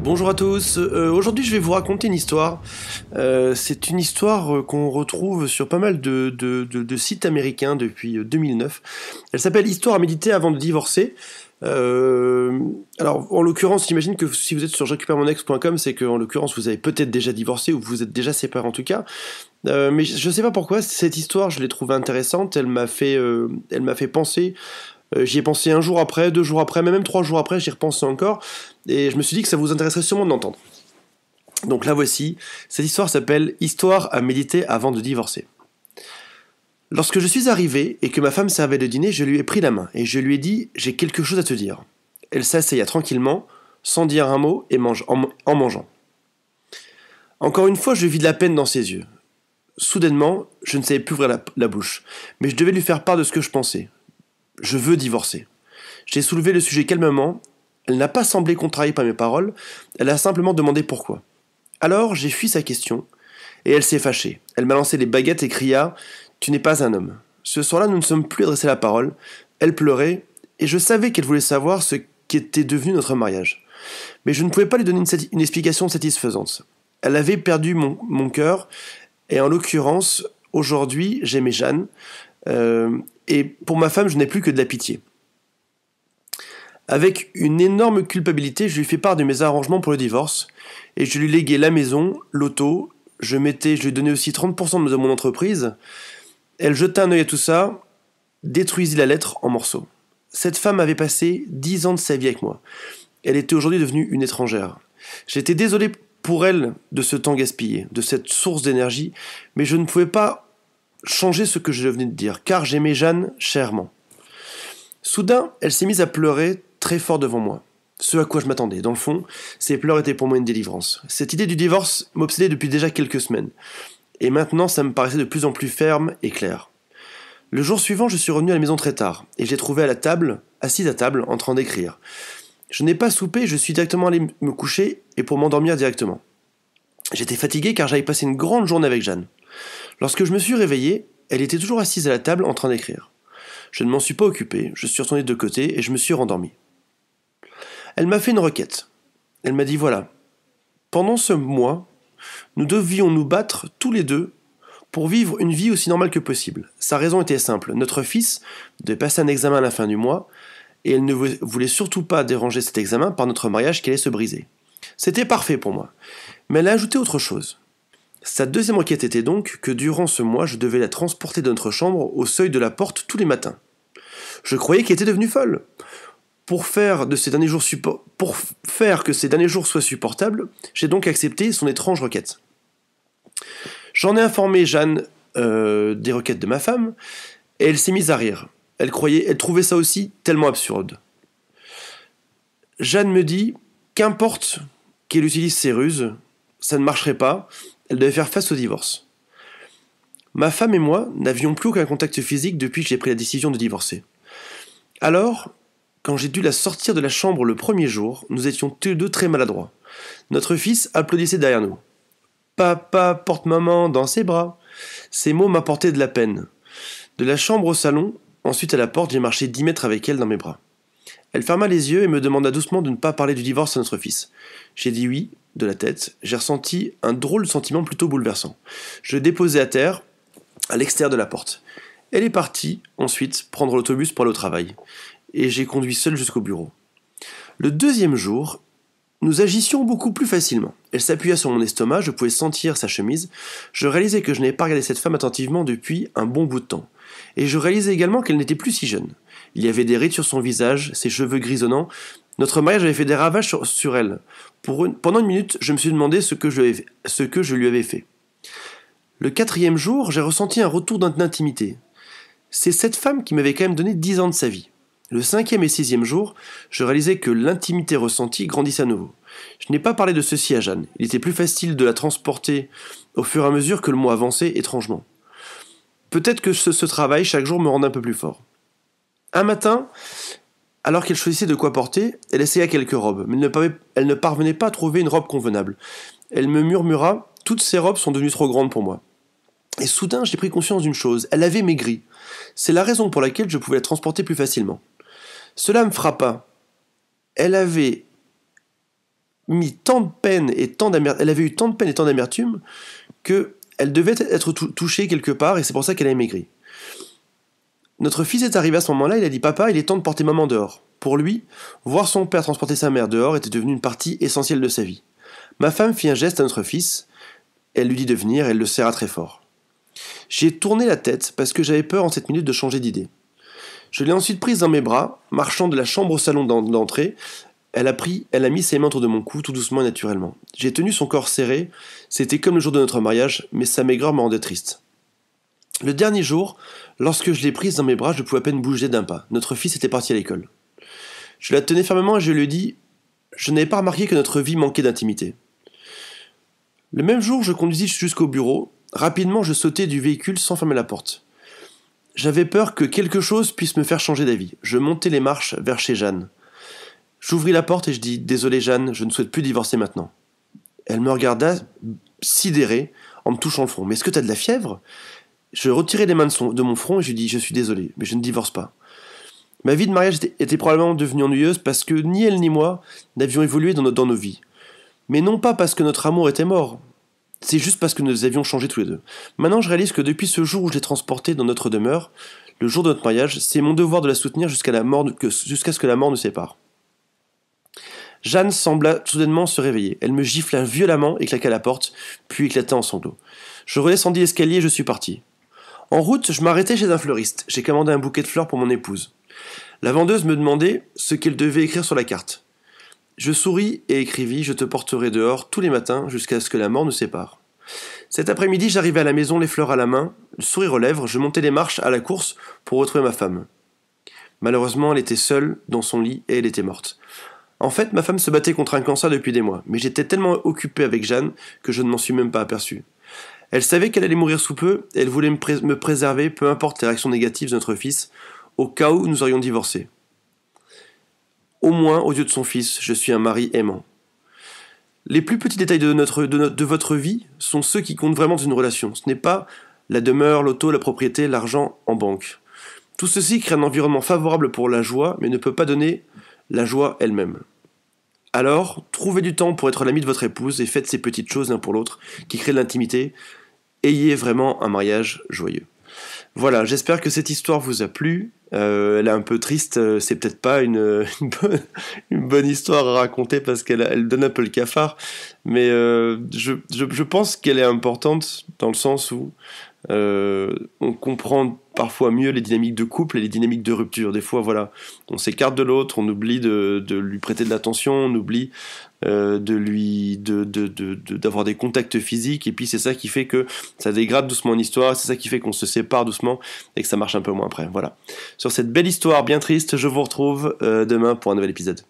Bonjour à tous, aujourd'hui je vais vous raconter une histoire. C'est une histoire qu'on retrouve sur pas mal de sites américains depuis 2009. Elle s'appelle Histoire à méditer avant de divorcer. Alors en l'occurrence, j'imagine que si vous êtes sur j'récupère-mon-ex.com, c'est qu'en l'occurrence vous avez peut-être déjà divorcé ou vous êtes déjà séparés en tout cas. Mais je sais pas pourquoi, cette histoire je l'ai trouvée intéressante, elle m'a fait penser. J'y ai pensé un jour après, 2 jours après, mais même 3 jours après, j'y repensais encore, et je me suis dit que ça vous intéresserait sûrement de l'entendre. Donc la voici, cette histoire s'appelle « Histoire à méditer avant de divorcer ». Lorsque je suis arrivé et que ma femme servait le dîner, je lui ai pris la main, et je lui ai dit « J'ai quelque chose à te dire ». Elle s'asseyait tranquillement, sans dire un mot, et en mangeant. Encore une fois, je vis de la peine dans ses yeux. Soudainement, je ne savais plus ouvrir la bouche, mais je devais lui faire part de ce que je pensais. Je veux divorcer. J'ai soulevé le sujet calmement. Elle n'a pas semblé contrariée par mes paroles. Elle a simplement demandé pourquoi. Alors, j'ai fui sa question, et elle s'est fâchée. Elle m'a lancé les baguettes et cria « Tu n'es pas un homme ». Ce soir-là, nous ne sommes plus adressés la parole. Elle pleurait, et je savais qu'elle voulait savoir ce qu'était devenu notre mariage. Mais je ne pouvais pas lui donner une explication satisfaisante. Elle avait perdu mon cœur, et en l'occurrence, aujourd'hui, j'aimais Jeanne, et pour ma femme, je n'ai plus que de la pitié. Avec une énorme culpabilité, je lui fais part de mes arrangements pour le divorce, et je lui léguais la maison, l'auto, je lui donnais aussi 30% de mon entreprise. Elle jeta un œil à tout ça, détruisit la lettre en morceaux. Cette femme avait passé 10 ans de sa vie avec moi. Elle était aujourd'hui devenue une étrangère. J'étais désolé pour elle de ce temps gaspillé, de cette source d'énergie, mais je ne pouvais pas changer ce que je venais de dire, car j'aimais Jeanne chèrement. Soudain, elle s'est mise à pleurer très fort devant moi. Ce à quoi je m'attendais. Dans le fond, ses pleurs étaient pour moi une délivrance. Cette idée du divorce m'obsédait depuis déjà quelques semaines. Et maintenant, ça me paraissait de plus en plus ferme et clair. Le jour suivant, je suis revenu à la maison très tard, et j'ai trouvé assise à table, en train d'écrire. Je n'ai pas soupé, je suis directement allé me coucher, et pour m'endormir directement. J'étais fatigué car j'avais passé une grande journée avec Jeanne. Lorsque je me suis réveillé, elle était toujours assise à la table en train d'écrire. Je ne m'en suis pas occupé, je suis retourné de côté et je me suis rendormi. Elle m'a fait une requête. Elle m'a dit voilà, pendant ce mois, nous devions nous battre tous les deux pour vivre une vie aussi normale que possible. Sa raison était simple, notre fils devait passer un examen à la fin du mois et elle ne voulait surtout pas déranger cet examen par notre mariage qui allait se briser. C'était parfait pour moi, mais elle a ajouté autre chose. Sa deuxième requête était donc que durant ce mois, je devais la transporter de notre chambre au seuil de la porte tous les matins. Je croyais qu'elle était devenue folle. Pour faire que ces derniers jours soient supportables, j'ai donc accepté son étrange requête. J'en ai informé Jeanne des requêtes de ma femme, et elle s'est mise à rire. Elle trouvait ça aussi tellement absurde. Jeanne me dit qu'importe qu'elle utilise ses ruses, ça ne marcherait pas, elle devait faire face au divorce. Ma femme et moi n'avions plus aucun contact physique depuis que j'ai pris la décision de divorcer. Alors, quand j'ai dû la sortir de la chambre le premier jour, nous étions tous les deux très maladroits. Notre fils applaudissait derrière nous. « Papa porte maman dans ses bras !» Ces mots m'apportaient de la peine. De la chambre au salon, ensuite à la porte, j'ai marché 10 mètres avec elle dans mes bras. Elle ferma les yeux et me demanda doucement de ne pas parler du divorce à notre fils. J'ai dit oui, de la tête. J'ai ressenti un drôle de sentiment plutôt bouleversant. Je l'ai déposée à terre, à l'extérieur de la porte. Elle est partie, ensuite, prendre l'autobus pour aller au travail. Et j'ai conduit seul jusqu'au bureau. Le deuxième jour, nous agissions beaucoup plus facilement. Elle s'appuya sur mon estomac, je pouvais sentir sa chemise. Je réalisais que je n'avais pas regardé cette femme attentivement depuis un bon bout de temps. Et je réalisais également qu'elle n'était plus si jeune. Il y avait des rides sur son visage, ses cheveux grisonnants. Notre mariage avait fait des ravages sur elle. Pendant une minute, je me suis demandé ce que je lui avais fait. Le 4e jour, j'ai ressenti un retour d'intimité. C'est cette femme qui m'avait quand même donné 10 ans de sa vie. Le 5e et 6e jour, je réalisais que l'intimité ressentie grandissait à nouveau. Je n'ai pas parlé de ceci à Jeanne. Il était plus facile de la transporter au fur et à mesure que le mois avançait étrangement. Peut-être que ce travail, chaque jour, me rendait un peu plus fort. Un matin, alors qu'elle choisissait de quoi porter, elle essaya quelques robes, mais elle ne parvenait pas à trouver une robe convenable. Elle me murmura « Toutes ces robes sont devenues trop grandes pour moi ». Et soudain, j'ai pris conscience d'une chose, elle avait maigri. C'est la raison pour laquelle je pouvais la transporter plus facilement. Cela me frappa. Elle avait mis tant de peine et tant d'amertume, elle avait eu tant de peine et tant d'amertume que elle devait être touchée quelque part et c'est pour ça qu'elle a maigri. Notre fils est arrivé à ce moment-là, il a dit « Papa, il est temps de porter maman dehors ». Pour lui, voir son père transporter sa mère dehors était devenu une partie essentielle de sa vie. Ma femme fit un geste à notre fils, elle lui dit de venir, elle le serra très fort. J'ai tourné la tête parce que j'avais peur en cette minute de changer d'idée. Je l'ai ensuite prise dans mes bras, marchant de la chambre au salon d'entrée. Elle a mis ses mains autour de mon cou, tout doucement et naturellement. J'ai tenu son corps serré, c'était comme le jour de notre mariage, mais sa maigreur me rendait triste. Le dernier jour, lorsque je l'ai prise dans mes bras, je pouvais à peine bouger d'un pas. Notre fils était parti à l'école. Je la tenais fermement et je lui ai dit « Je n'avais pas remarqué que notre vie manquait d'intimité. » Le même jour, je conduisis jusqu'au bureau. Rapidement, je sautai du véhicule sans fermer la porte. J'avais peur que quelque chose puisse me faire changer d'avis. Je montai les marches vers chez Jeanne. J'ouvris la porte et je dis « Désolé Jeanne, je ne souhaite plus divorcer maintenant. » Elle me regarda sidérée en me touchant le front. « Mais est-ce que tu as de la fièvre ?» Je retirai les mains de mon front et je lui dis « Je suis désolé, mais je ne divorce pas. » Ma vie de mariage était probablement devenue ennuyeuse parce que ni elle ni moi n'avions évolué dans nos vies. Mais non pas parce que notre amour était mort. C'est juste parce que nous avions changé tous les deux. Maintenant, je réalise que depuis ce jour où je l'ai transportée dans notre demeure, le jour de notre mariage, c'est mon devoir de la soutenir jusqu'à ce que la mort nous sépare. Jeanne sembla soudainement se réveiller. Elle me gifla violemment et claqua la porte, puis éclata en sanglots. Je redescendis l'escalier et je suis parti. En route, je m'arrêtai chez un fleuriste. J'ai commandé un bouquet de fleurs pour mon épouse. La vendeuse me demandait ce qu'elle devait écrire sur la carte. Je souris et écrivis « Je te porterai dehors tous les matins jusqu'à ce que la mort nous sépare ». Cet après-midi, j'arrivai à la maison, les fleurs à la main, le sourire aux lèvres, je montai les marches à la course pour retrouver ma femme. Malheureusement, elle était seule dans son lit et elle était morte. En fait, ma femme se battait contre un cancer depuis des mois, mais j'étais tellement occupé avec Jeanne que je ne m'en suis même pas aperçu. Elle savait qu'elle allait mourir sous peu et elle voulait me préserver, peu importe les réactions négatives de notre fils, au cas où nous aurions divorcé. Au moins, aux yeux de son fils, je suis un mari aimant. Les plus petits détails de votre vie sont ceux qui comptent vraiment dans une relation. Ce n'est pas la demeure, l'auto, la propriété, l'argent en banque. Tout ceci crée un environnement favorable pour la joie, mais ne peut pas donner la joie elle-même. Alors, trouvez du temps pour être l'ami de votre épouse et faites ces petites choses l'un pour l'autre qui créent de l'intimité. Ayez vraiment un mariage joyeux. Voilà, j'espère que cette histoire vous a plu. Elle est un peu triste, c'est peut-être pas une bonne histoire à raconter parce qu'elle donne un peu le cafard, mais je pense qu'elle est importante dans le sens où on comprend parfois mieux les dynamiques de couple et les dynamiques de rupture. Des fois, voilà, on s'écarte de l'autre, on oublie de lui prêter de l'attention, on oublie d'avoir des contacts physiques, et puis c'est ça qui fait que ça dégrade doucement une histoire, c'est ça qui fait qu'on se sépare doucement et que ça marche un peu moins après. Voilà. Sur cette belle histoire bien triste, je vous retrouve demain pour un nouvel épisode.